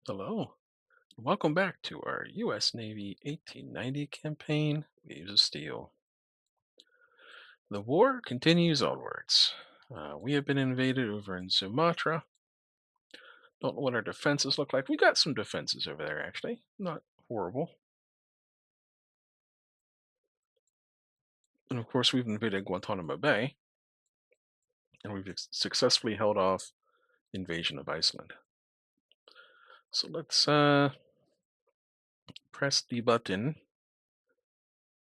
Hello. Welcome back to our U.S. Navy 1890 campaign, Waves of Steel. The war continues onwards. We have been invaded over in Sumatra. Don't know what our defenses look like. We got some defenses over there, actually. Not horrible. And of course, we've invaded Guantanamo Bay, and we've successfully held off invasion of Iceland. So let's press the button.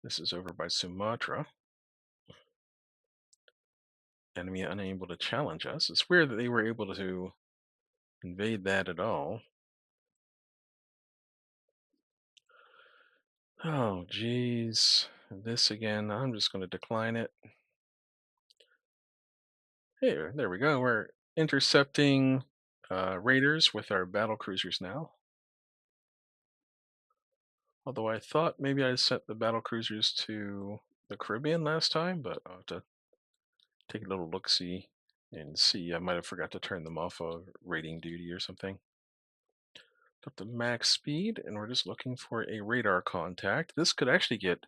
This is over by Sumatra. Enemy unable to challenge us. It's weird that they were able to invade that at all. Oh, geez. This again. I'm just going to decline it. Here, there we go. We're intercepting raiders with our battle cruisers now. Although I thought maybe I sent the battle cruisers to the Caribbean last time, but I'll have to take a little look-see and see. I might have forgot to turn them off of raiding duty or something. Up to max speed, and we're just looking for a radar contact. This could actually get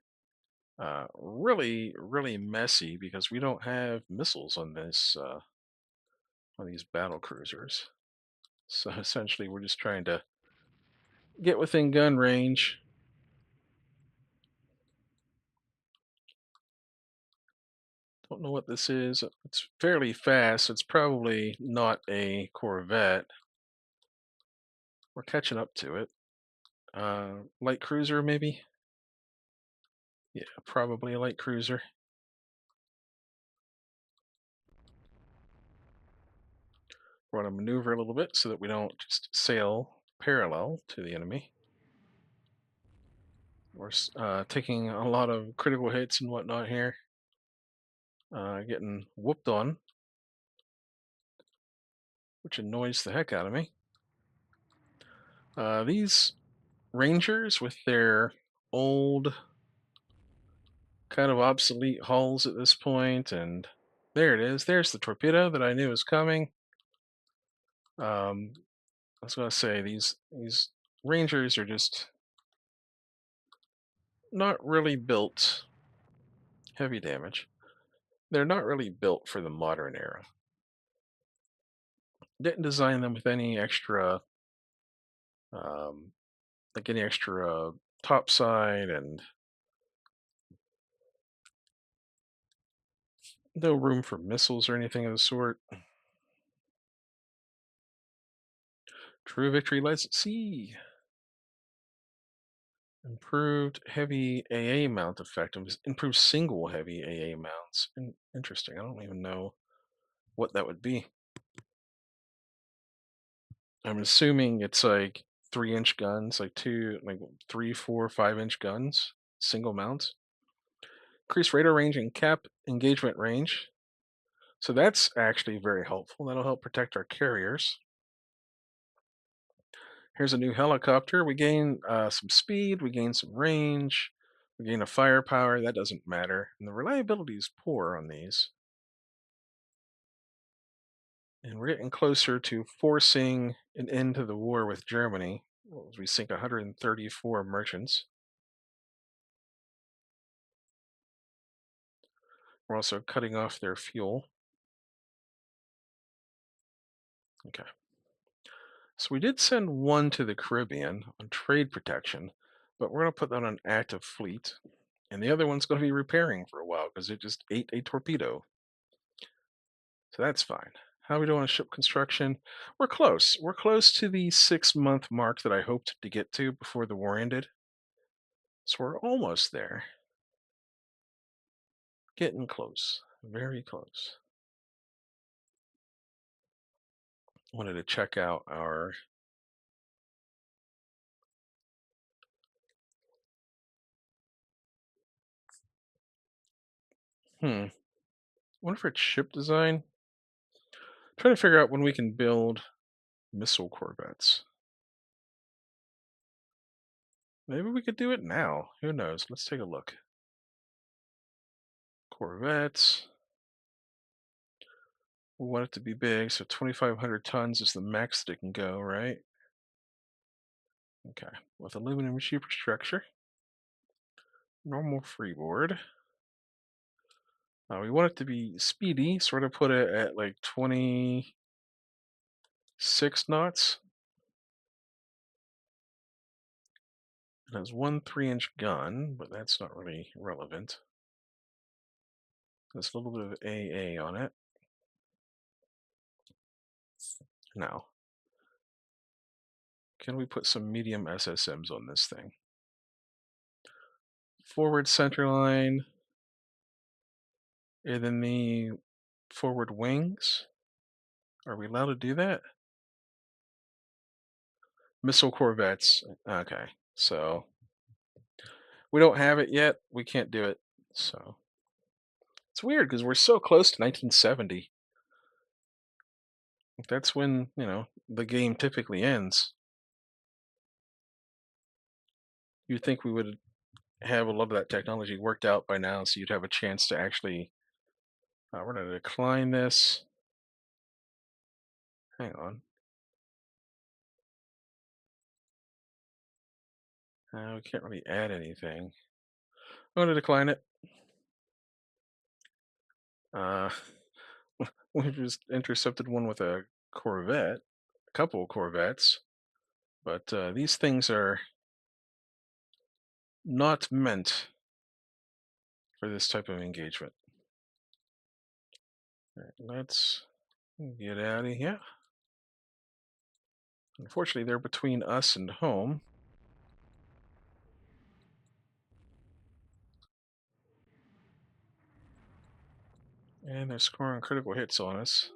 really, really messy because we don't have missiles on these battle cruisers. So essentially, we're just trying to get within gun range. Don't know what this is. It's fairly fast. It's probably not a Corvette. We're catching up to it. Light cruiser, maybe? Yeah, probably a light cruiser. We want to maneuver a little bit so that we don't just sail parallel to the enemy. We're taking a lot of critical hits and whatnot here. Getting whooped on, which annoys the heck out of me. These Rangers with their old, kind of obsolete hulls at this point, and there it is. There's the torpedo that I knew was coming. I was going to say these Rangers are just not really built heavy damage. They're not really built for the modern era. Didn't design them with any extra, um, like any extra topside and no room for missiles or anything of the sort. True victory lies at sea. Improved heavy AA mount effectiveness. Improved single heavy AA mounts. Interesting. I don't even know what that would be. I'm assuming it's like 3-inch guns, like like 3, 4, 5-inch guns, single mounts. Increase radar range and cap engagement range. So that's actually very helpful. That'll help protect our carriers. Here's a new helicopter. We gain some speed, we gain some range, we gain a firepower. That doesn't matter. And the reliability is poor on these. And we're getting closer to forcing an end to the war with Germany as we sink 134 merchants. We're also cutting off their fuel. Okay. So we did send one to the Caribbean on trade protection, but we're going to put that on active fleet. And the other one's going to be repairing for a while because it just ate a torpedo. So that's fine. How are we doing on ship construction? We're close. We're close to the 6-month mark that I hoped to get to before the war ended. So we're almost there. Getting close. Very close. Wanted to check out our wonder if it's ship design. Trying to figure out when we can build missile corvettes. Maybe we could do it now. Who knows? Let's take a look. Corvettes. We want it to be big, so 2,500 tons is the max that it can go, right? Okay, with aluminum superstructure, normal freeboard. We want it to be speedy, sort of put it at like 26 knots. It has one 3-inch gun, but that's not really relevant. There's a little bit of AA on it. Now, can we put some medium SSMs on this thing? Forward center line, and then the forward wings. Are we allowed to do that? Missile corvettes. Okay, so we don't have it yet. We can't do it. So it's weird because we're so close to 1970. That's when, the game typically ends. You'd think we would have a lot of that technology worked out by now, so you'd have a chance to actually. We're going to decline this. Hang on. We can't really add anything. I'm going to decline it. Uh, we just intercepted one with a Corvette, a couple of Corvettes, but these things are not meant for this type of engagement. All right, let's get out of here. Unfortunately, they're between us and home. And they're scoring critical hits on us.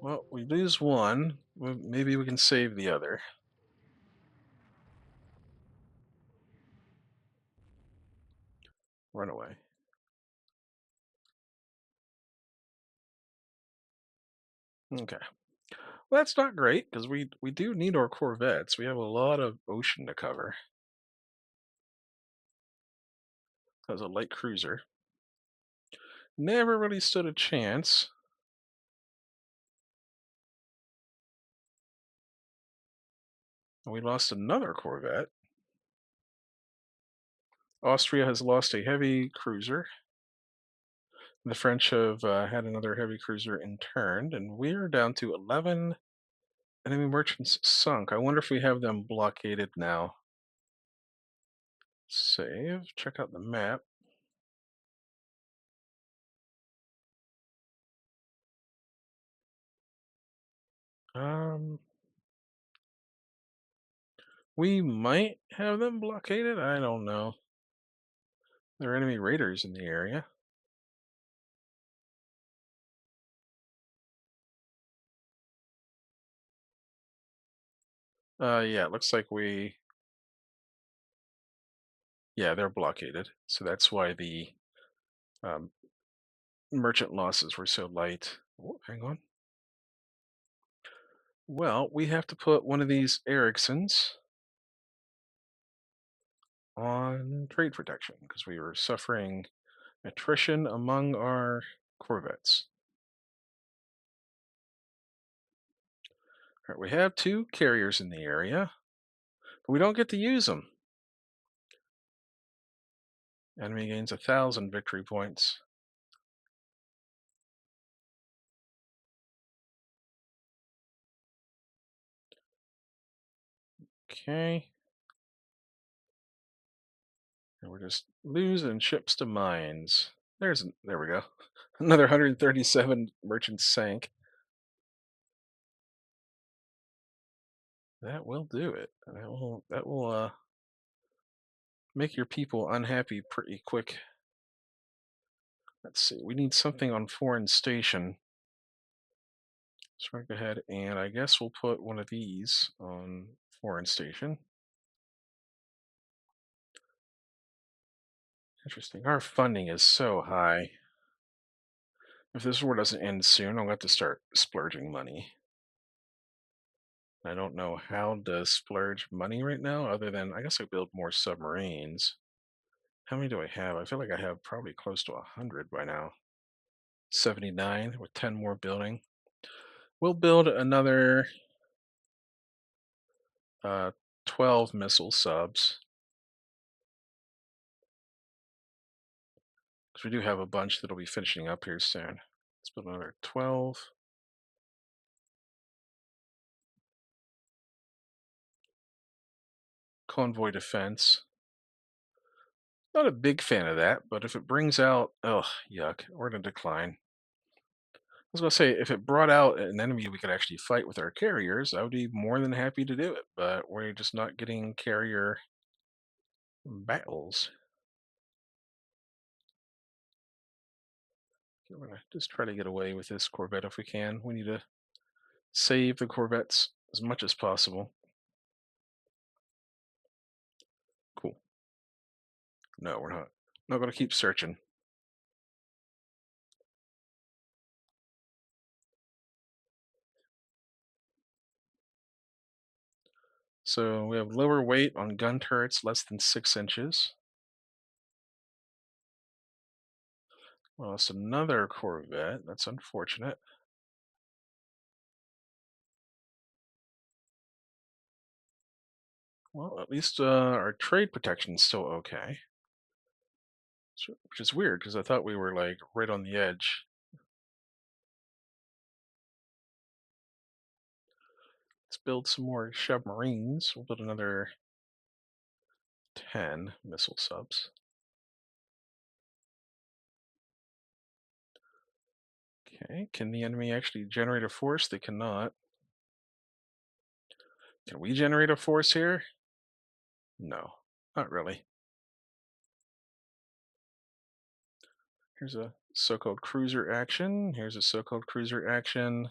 Well, we lose one. Maybe we can save the other. Run away. Okay. Well, that's not great because we do need our corvettes. We have a lot of ocean to cover. As a light cruiser. Never really stood a chance. We lost another corvette. Austria has lost a heavy cruiser. The French have had another heavy cruiser interned, and we're down to 11 enemy merchants sunk. I wonder if we have them blockaded now. Save. Check out the map. Um, we might have them blockaded. I don't know. There are enemy raiders in the area. Yeah, it looks like yeah, they're blockaded. So that's why the um, merchant losses were so light. Oh, hang on. Well, we have to put one of these Ericssons on trade protection because we were suffering attrition among our corvettes. All right, we have 2 carriers in the area, but we don't get to use them. Enemy gains 1,000 victory points. Okay. And we're just losing ships to mines. There we go. Another 137 merchants sank. That will do it. That will make your people unhappy pretty quick. Let's see. We need something on foreign station. So I go ahead and I guess we'll put one of these on foreign station. Interesting. Our funding is so high. If this war doesn't end soon, I'll have to start splurging money. I don't know how to splurge money right now, other than I guess I build more submarines. How many do I have? I feel like I have probably close to 100 by now. 79 with 10 more building. We'll build another uh, 12 missile subs. Because we do have a bunch that'll be finishing up here soon. Let's build another 12. Convoy defense. Not a big fan of that, but if it brings out, oh, yuck, we're going to decline. I was going to say, if it brought out an enemy we could actually fight with our carriers, I would be more than happy to do it, but we're just not getting carrier battles. We're going to just try to get away with this Corvette if we can. We need to save the Corvettes as much as possible. Cool. No, we're not. Not going to keep searching. So we have lower weight on gun turrets, less than 6 inches. Well, it's another Corvette. That's unfortunate. Well, at least our trade protection's still okay. Which is weird because I thought we were like right on the edge. Let's build some more submarines. We'll build another 10 missile subs. Okay, can the enemy actually generate a force? They cannot. Can we generate a force here? No, not really. Here's a so-called cruiser action. Here's a so-called cruiser action.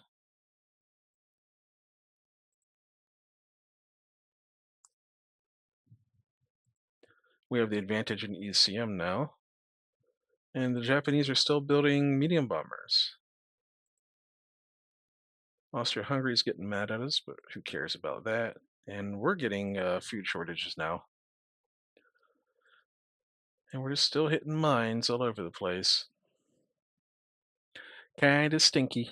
We have the advantage in ECM now. And the Japanese are still building medium bombers. Austria-Hungary is getting mad at us, but who cares about that? And we're getting food shortages now. And we're just still hitting mines all over the place. Kinda stinky.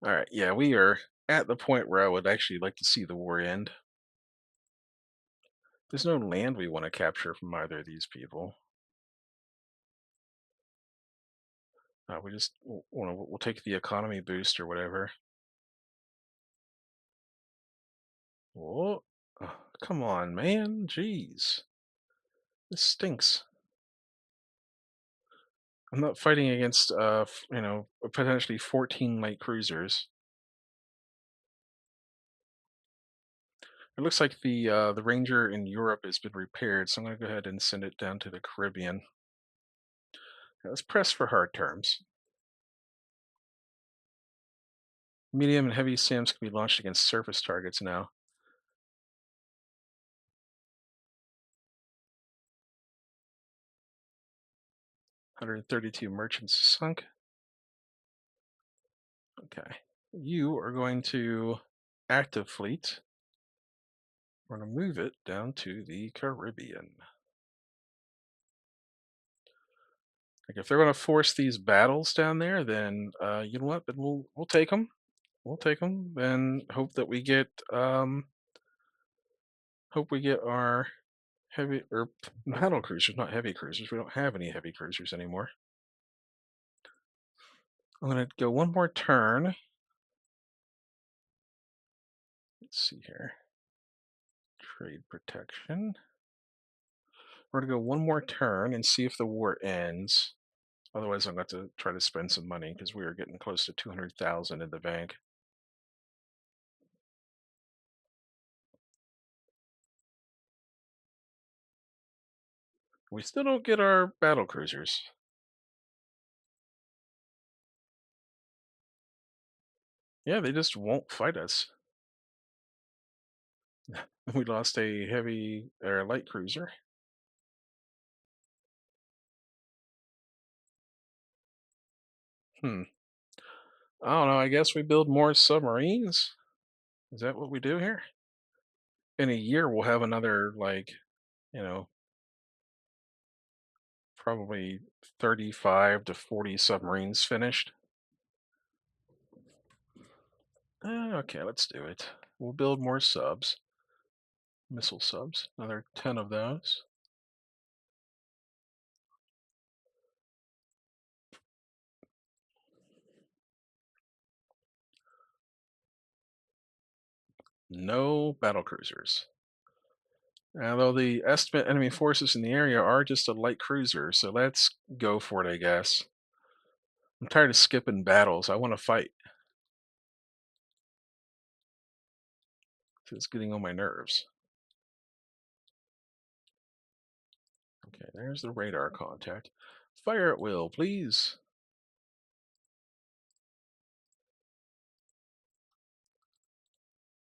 Alright, yeah, we are at the point where I would actually like to see the war end. There's no land we want to capture from either of these people. We just we'll take the economy boost or whatever. Oh, come on, man. Jeez. This stinks. I'm not fighting against, potentially 14 light cruisers. It looks like the Ranger in Europe has been repaired, so I'm going to go ahead and send it down to the Caribbean. Let's press for hard terms. Medium and heavy SAMs can be launched against surface targets now. "132 merchants sunk." Okay. You are going to active fleet. We're going to move it down to the Caribbean. Like if they're going to force these battles down there, then you know what? Then we'll take them. We'll take them and hope we get our heavy or battle cruisers, not heavy cruisers. We don't have any heavy cruisers anymore. I'm going to go one more turn. Let's see here. Trade protection. We're going to go one more turn and see if the war ends. Otherwise, I'm going to try to spend some money because we are getting close to 200,000 in the bank. We still don't get our battle cruisers. Yeah, they just won't fight us. We lost a heavy or light cruiser. Hmm. I don't know. I guess we build more submarines. Is that what we do here? In a year, we'll have another, like, you know, probably 35 to 40 submarines finished. Okay, let's do it. We'll build more subs, missile subs, another 10 of those. No battle cruisers. Although the estimate enemy forces in the area are just a light cruiser, so let's go for it, I guess. I'm tired of skipping battles. I want to fight. It's getting on my nerves. Okay, there's the radar contact. Fire at will, please.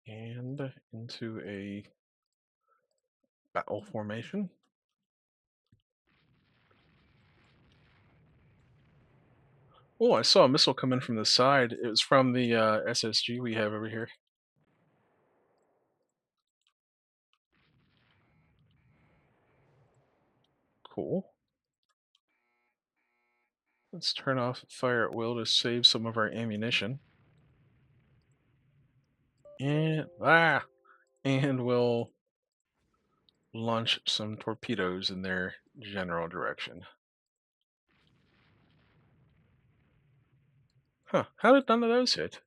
And into a battle formation. Oh, I saw a missile come in from the side. It was from the SSG we have over here. Cool. Let's turn off fire at will to save some of our ammunition. And we'll launch some torpedoes in their general direction. Huh, how did none of those hit?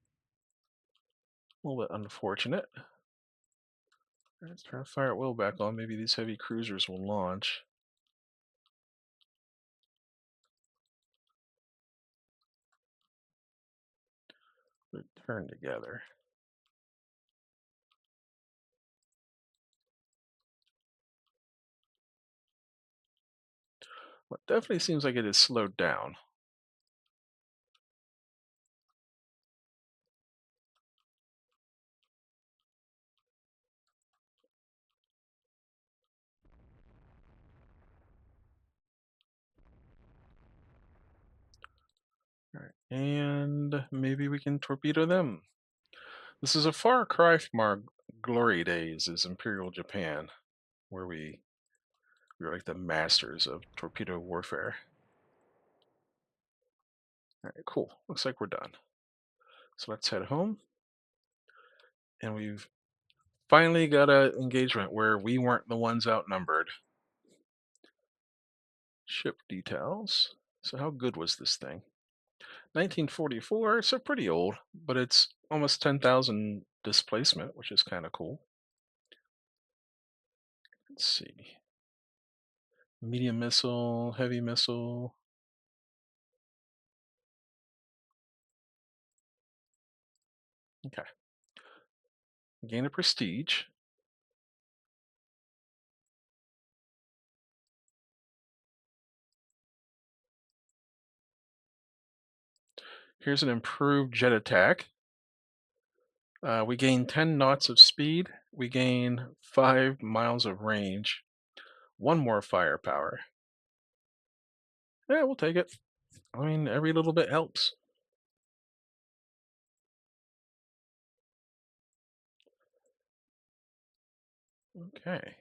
A little bit unfortunate. Let's turn fire at will back on. Maybe these heavy cruisers will launch. Return together. Well, it definitely seems like it is slowed down. All right, and maybe we can torpedo them. This is a far cry from our glory days as Imperial Japan, where we were like the masters of torpedo warfare. All right, cool. Looks like we're done. So let's head home. And we've finally got an engagement where we weren't the ones outnumbered. Ship details. So how good was this thing? 1944, so pretty old, but it's almost 10,000 displacement, which is kind of cool. Let's see. Medium missile, heavy missile. Okay. Gain a prestige. Here's an improved jet attack. We gain 10 knots of speed. We gain 5 miles of range. One more firepower. Yeah, we'll take it. I mean, every little bit helps. Okay.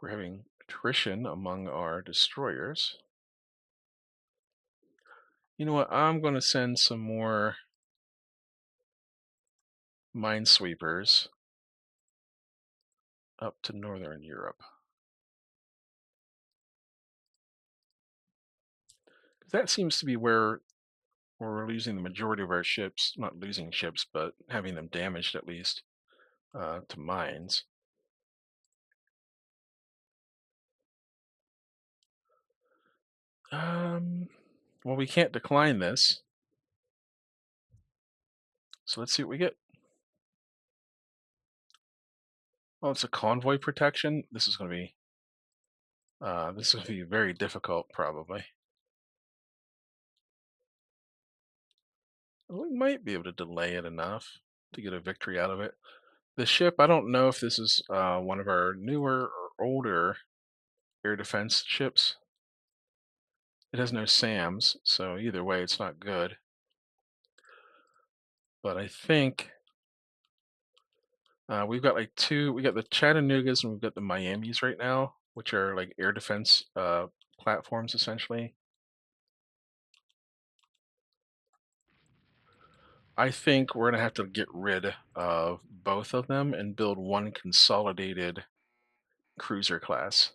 We're having attrition among our destroyers. You know what? I'm going to send some more minesweepers up to Northern Europe. That seems to be where we're losing the majority of our ships. Not losing ships, but having them damaged at least to mines. Well, we can't decline this. So let's see what we get. Oh, it's a convoy protection. This is going to be very difficult, probably. We might be able to delay it enough to get a victory out of it. The ship, I don't know if this is one of our newer or older air defense ships. It has no SAMs, so either way, it's not good. But I think we've got like two. We got the Chattanoogas and we've got the Miamis right now, which are like air defense platforms essentially. I think we're gonna have to get rid of both of them and build one consolidated cruiser class.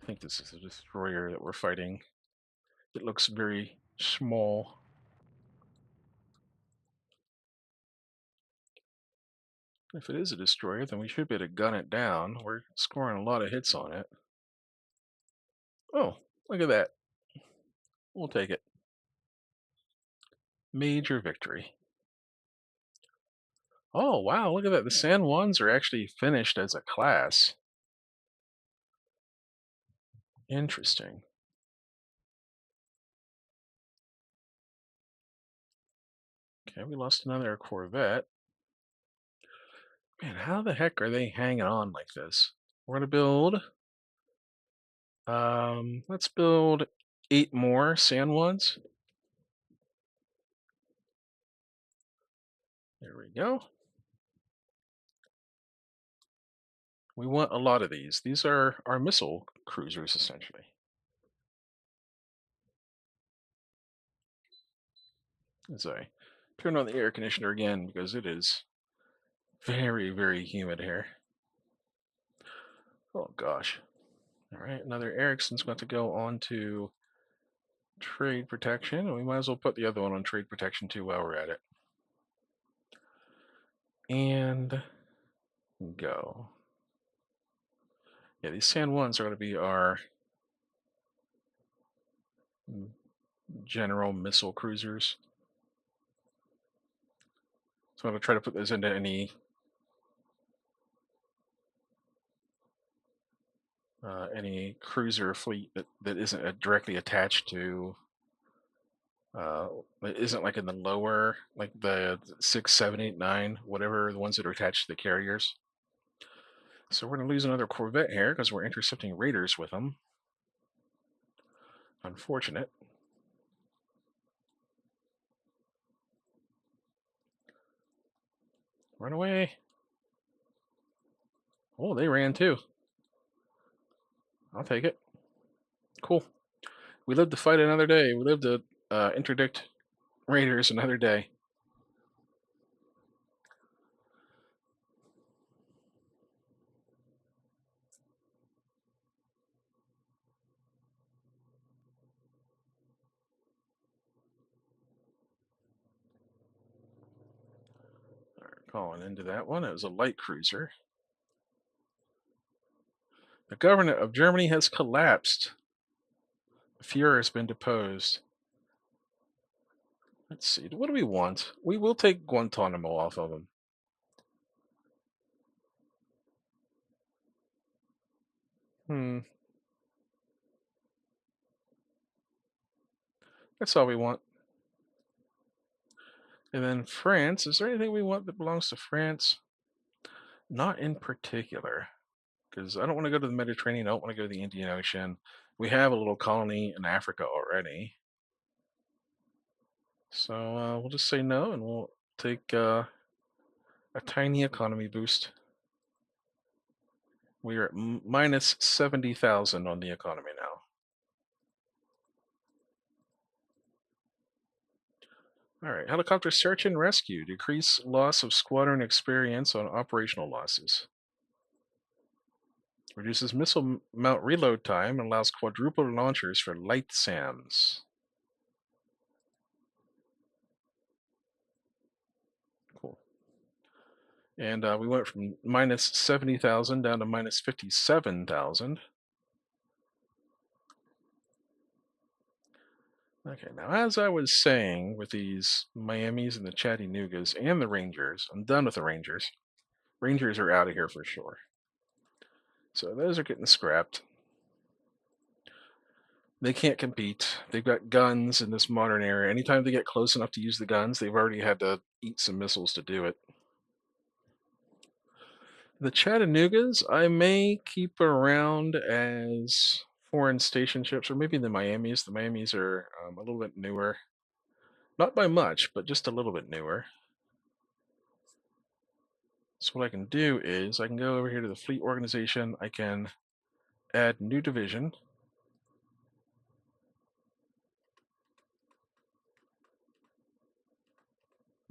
I think this is a destroyer that we're fighting. It looks very small. If it is a destroyer, then we should be able to gun it down. We're scoring a lot of hits on it. Oh, look at that. We'll take it. Major victory. Oh, wow, look at that. The San Juans are actually finished as a class. Interesting. Okay, we lost another Corvette. Man, how the heck are they hanging on like this? We're gonna build, let's build 8 more San Juans. There we go. We want a lot of these. These are our missile cruisers, essentially. As I turn on the air conditioner again because it is very, very humid here. Oh gosh. All right, another Ericsson's got to go on to trade protection, and we might as well put the other one on trade protection too while we're at it. And go. Yeah, these San Juans are going to be our general missile cruisers. So I'm going to try to put those into any cruiser fleet that isn't directly attached to it isn't like in the lower, like the 6, 7, 8, 9, whatever, the ones that are attached to the carriers. So we're going to lose another Corvette here because we're intercepting raiders with them. Unfortunate. Run away. Oh, they ran too. I'll take it. Cool. We live to fight another day. We live to interdict raiders another day. All right, calling into that one. It was a light cruiser. The government of Germany has collapsed. The Fuhrer has been deposed. Let's see. What do we want? We will take Guantanamo off of them. That's all we want. And then France. Is there anything we want that belongs to France? Not in particular, because I don't want to go to the Mediterranean. I don't want to go to the Indian Ocean. We have a little colony in Africa already. So we'll just say no, and we'll take a tiny economy boost. We are at minus 70,000 on the economy now. All right, helicopter search and rescue. Decrease loss of squadron experience on operational losses. Reduces missile mount reload time and allows quadruple launchers for light SAMs. Cool. And we went from minus 70,000 down to minus 57,000. Okay, now as I was saying with these Miamis and the Chattanoogas and the Rangers, I'm done with the Rangers. Rangers are out of here for sure. So those are getting scrapped. They can't compete. They've got guns in this modern era. Anytime they get close enough to use the guns, they've already had to eat some missiles to do it. The Chattanoogas, I may keep around as foreign station ships, or maybe the Miamis. The Miamis are a little bit newer. Not by much, but just a little bit newer. So what I can do is I can go over here to the fleet organization. I can add new division.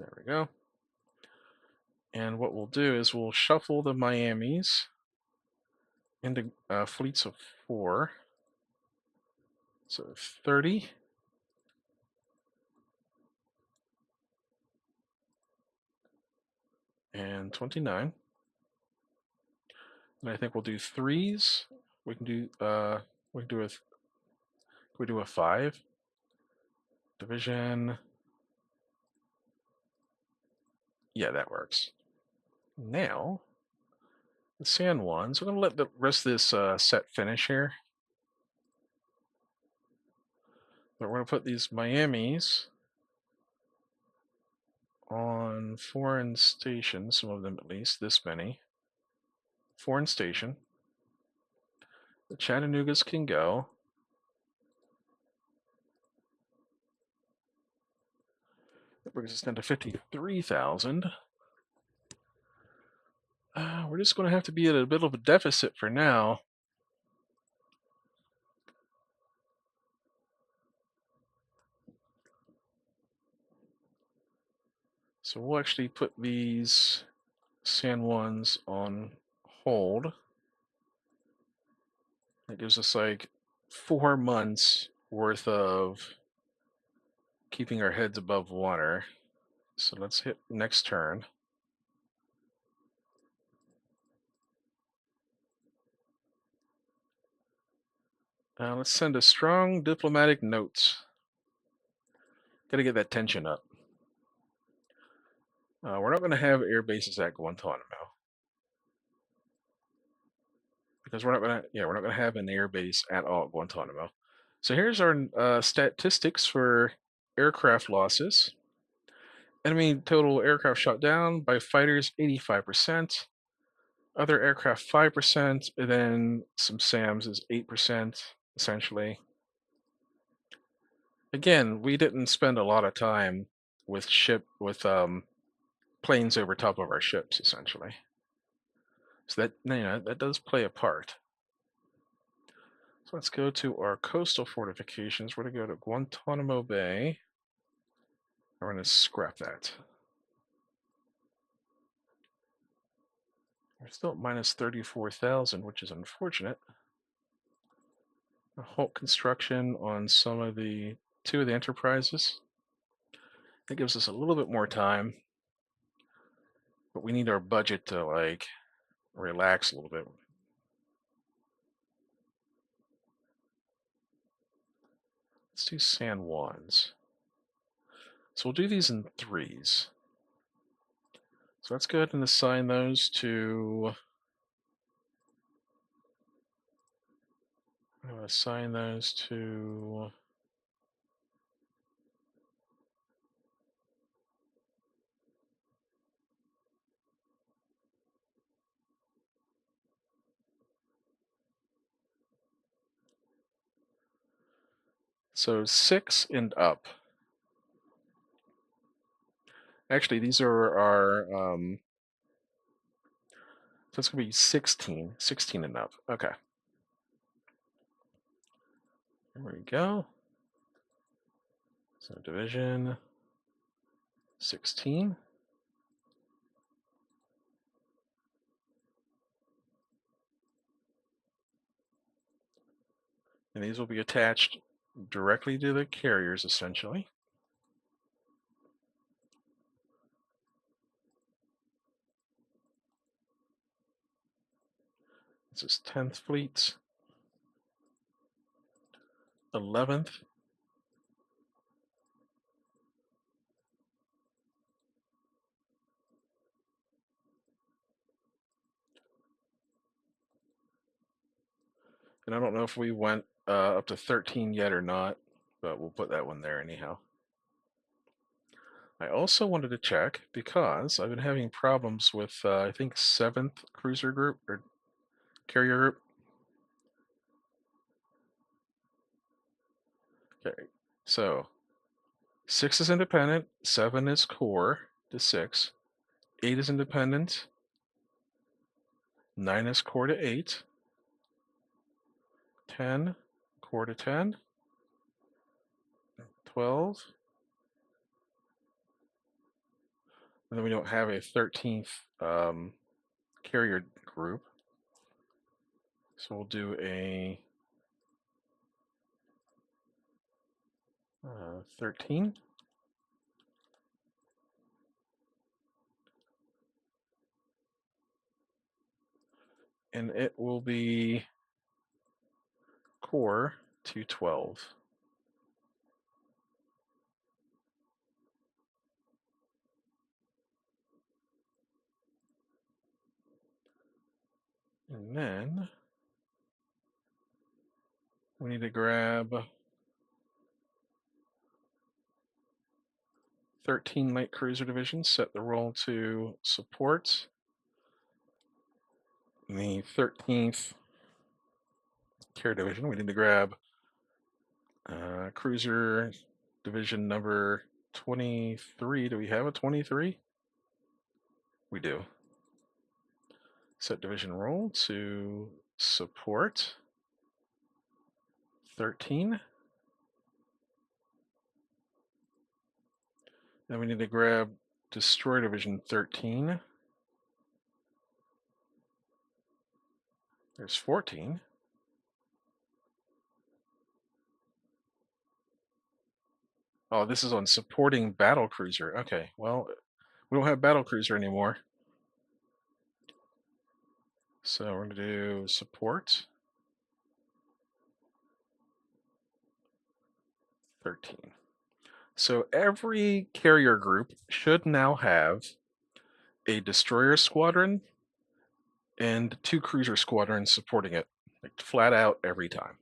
There we go. And what we'll do is we'll shuffle the Miamis into fleets of 4. So 30. And 29. And I think we'll do 3s. We can do we do a 5 division. Yeah, that works. Now the San Juans. We're gonna let the rest of this set finish here. But we're gonna put these Miamis on foreign stations, some of them at least, this many. Foreign station. The Chattanoogas can go. That brings us down to 53,000. We're just going to have to be at a bit of a deficit for now. So we'll actually put these San Juans on hold. That gives us like 4 months worth of keeping our heads above water. So let's hit next turn. Let's send a strong diplomatic note. Gotta get that tension up. We're not going to have air bases at Guantanamo because we're not going to have an air base at all at Guantanamo. So here's our statistics for aircraft losses. Enemy total aircraft shot down by fighters 85%, other aircraft 5%, and then some SAMs is 8% essentially. Again, we didn't spend a lot of time with planes over top of our ships essentially. So that does play a part. So let's go to our coastal fortifications. We're going to go to Guantanamo Bay. We're going to scrap that. We're still at minus 34,000, which is unfortunate. A halt construction on two of the enterprises. That gives us a little bit more time, but we need our budget to like relax a little bit. Let's do San Juans. So we'll do these in 3s. So let's go ahead and assign those to so 6 and up. Actually, these are our so it's going to be 16 and up. Okay. There we go. So division 16. And these will be attached directly to the carriers, essentially. This is 10th Fleet, 11th, and I don't know if we went up to 13 yet or not, but we'll put that one there anyhow. I also wanted to check because I've been having problems with, I think, 7th cruiser group or carrier group. Okay, so 6 is independent, 7 is core to 6, 8 is independent, 9 is core to 8, 10 core to 10, 12, And then we don't have a 13th carrier group. So we'll do a 13. And it will be core 212. And then we need to grab 13 light cruiser division, set the roll to support. In the 13th carrier division, we need to grab cruiser division number 23. Do we have a 23? We do. Set division roll to support 13. Then we need to grab destroy division 13. There's 14. Oh, this is on supporting battle cruiser. Okay, well, we don't have battle cruiser anymore. So we're going to do support 13. So every carrier group should now have a destroyer squadron and 2 cruiser squadrons supporting it, like flat out every time.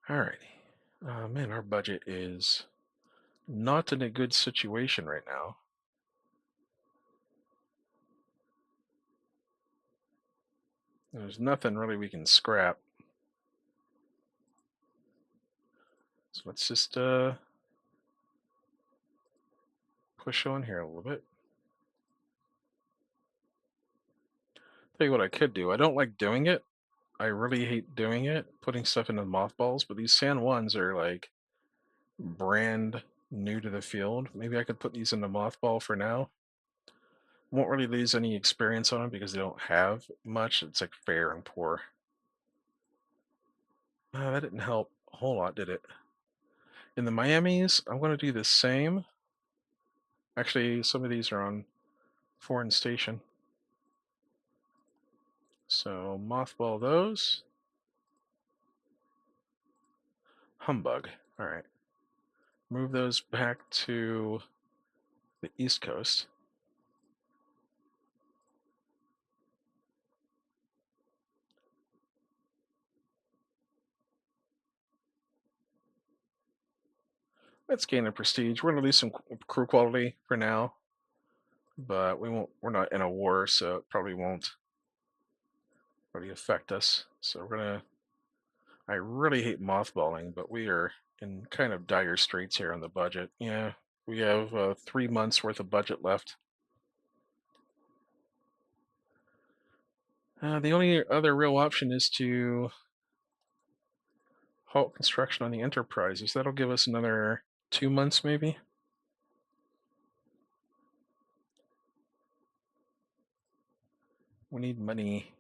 Alrighty. Man, our budget is not in a good situation right now. There's nothing really we can scrap. So let's just push on here a little bit. Tell you what I could do. I don't like doing it. I really hate doing it, putting stuff into mothballs, but these San Juans are like brand new to the field. Maybe I could put these into mothball for now. Won't really lose any experience on them because they don't have much. It's like fair and poor. That didn't help a whole lot, did it? In the Miamis, I'm going to do the same. Actually, some of these are on foreign station. So mothball those. Humbug. All right. Move those back to the East Coast. Let's gain a prestige. We're going to lose some crew quality for now, but we won't. We're not in a war, so it probably won't really affect us. So we're gonna. I really hate mothballing, but we are in kind of dire straits here on the budget. Yeah, we have 3 months worth of budget left. The only other real option is to halt construction on the Enterprises. That'll give us another 2 months, maybe. We need money.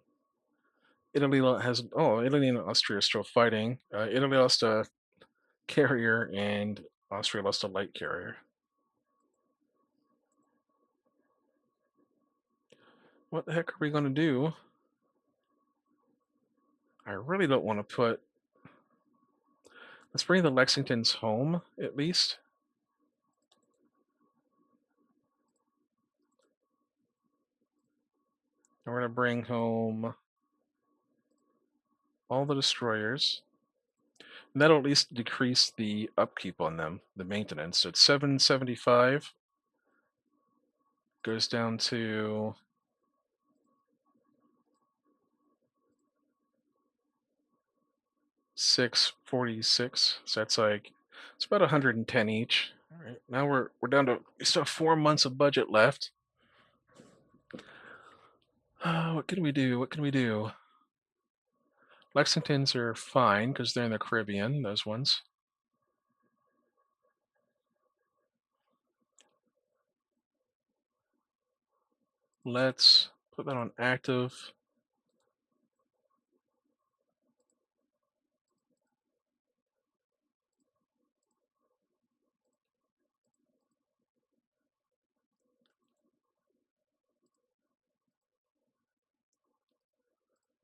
Italy has. Oh, Italy and Austria are still fighting. Italy lost a carrier, and Austria lost a light carrier. What the heck are we going to do? I really don't want to put. Let's bring the Lexingtons home, at least. And we're going to bring home all the destroyers. And that'll at least decrease the upkeep on them, the maintenance. So it's 775. Goes down to 646. So that's like it's about 110 each. All right, now we're down to we still have 4 months of budget left. What can we do? What can we do? Lexingtons are fine because they're in the Caribbean. Those ones. Let's put that on active.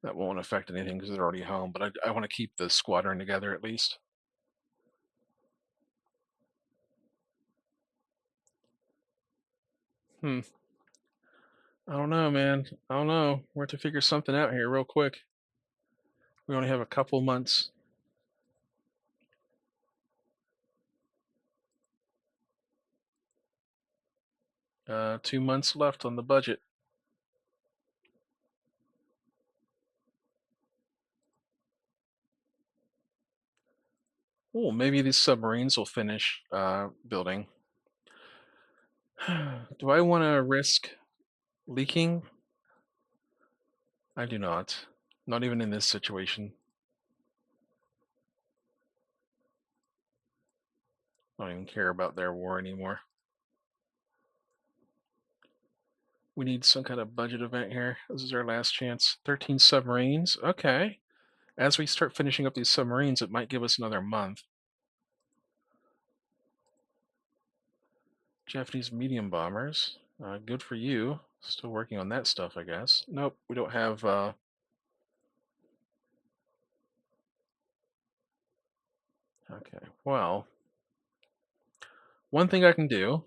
That won't affect anything because they're already home, but I want to keep the squadron together at least. Hmm. I don't know, man. I don't know. We're have to figure something out here real quick. We only have a couple months. 2 months left on the budget. Oh, maybe these submarines will finish building. Do I want to risk leaking? I do not. Not even in this situation. I don't even care about their war anymore. We need some kind of budget event here. This is our last chance. 13 submarines. Okay. As we start finishing up these submarines, it might give us another month. Japanese medium bombers. Good for you. Still working on that stuff, I guess. Nope, we don't have. Okay, well, one thing I can do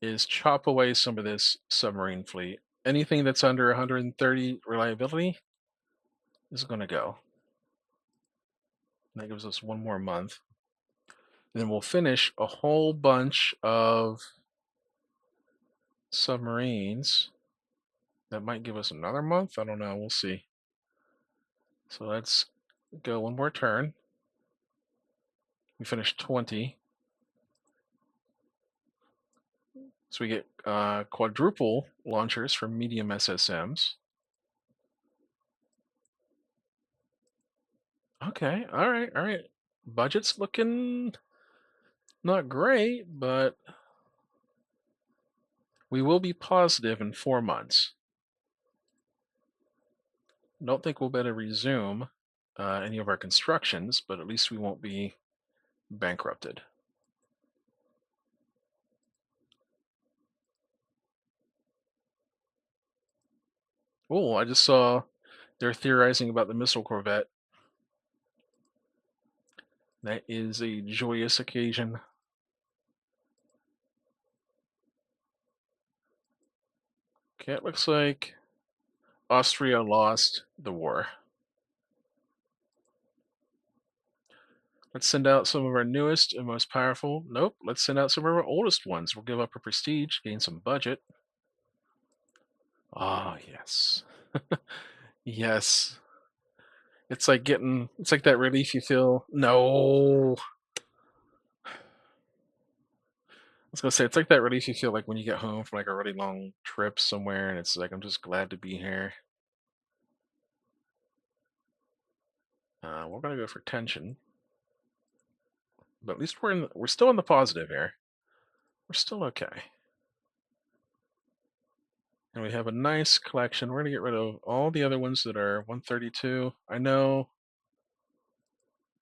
is chop away some of this submarine fleet. Anything that's under 130 reliability is going to go. That gives us one more month. Then we'll finish a whole bunch of submarines. That might give us another month. I don't know. We'll see. So let's go one more turn. We finished 20. So we get quadruple launchers for medium SSMs. Okay, all right, all right. Budget's looking not great, but we will be positive in 4 months. Don't think we'll better resume any of our constructions, but at least we won't be bankrupted. Oh, I just saw they're theorizing about the missile corvette. That is a joyous occasion. Okay, it looks like Austria lost the war. Let's send out some of our newest and most powerful. Nope, let's send out some of our oldest ones. We'll give up our prestige, gain some budget. Ah, yes. Yes. It's like that relief you feel. No. I was gonna say, it's like that relief you feel like when you get home from like a really long trip somewhere and it's like, I'm just glad to be here. We're gonna go for tension. But at least we're still in the positive here. We're still okay. And we have a nice collection. We're gonna get rid of all the other ones that are 132. I know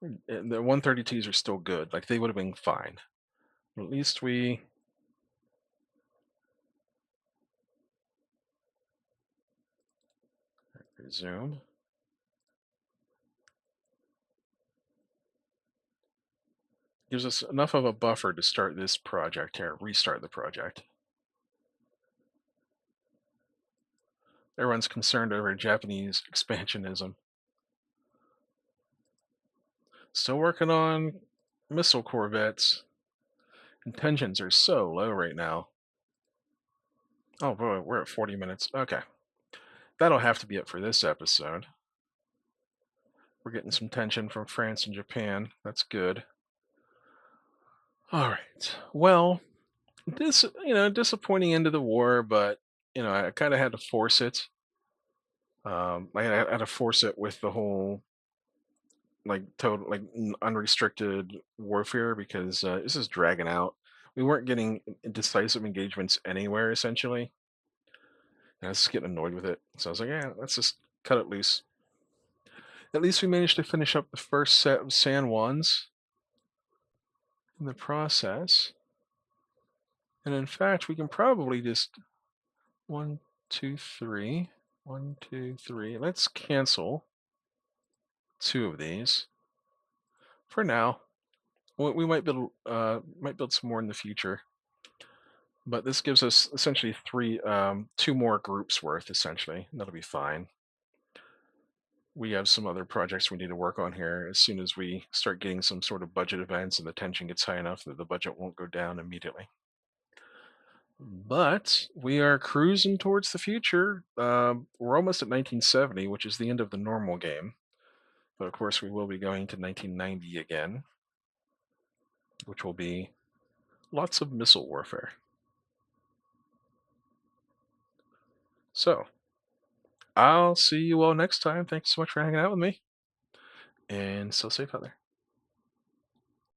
the 132s are still good. Like they would have been fine. At least we resume. Gives us enough of a buffer to start this project here, restart the project. Everyone's concerned over Japanese expansionism. Still working on missile corvettes. Intentions are so low right now. Oh boy, we're at 40 minutes. Okay. That'll have to be it for this episode. We're getting some tension from France and Japan. That's good. All right. Well, disappointing end of the war, but I kind of had to force it. I had to force it with the whole like total like unrestricted warfare because this is dragging out. We weren't getting decisive engagements anywhere essentially. And I was getting annoyed with it. So I was like, yeah, let's just cut it loose. At least we managed to finish up the first set of San Juans in the process. And in fact, we can probably just 1, 2, 3. 1, 2, 3. Let's cancel 2 of these for now. We might build some more in the future, but this gives us essentially 2 more groups worth essentially. That'll be fine. We have some other projects we need to work on here. As soon as we start getting some sort of budget events and the tension gets high enough that the budget won't go down immediately. But we are cruising towards the future. We're almost at 1970, which is the end of the normal game. But of course, we will be going to 1990 again, which will be lots of missile warfare. So, I'll see you all next time. Thanks so much for hanging out with me. And so safe out there.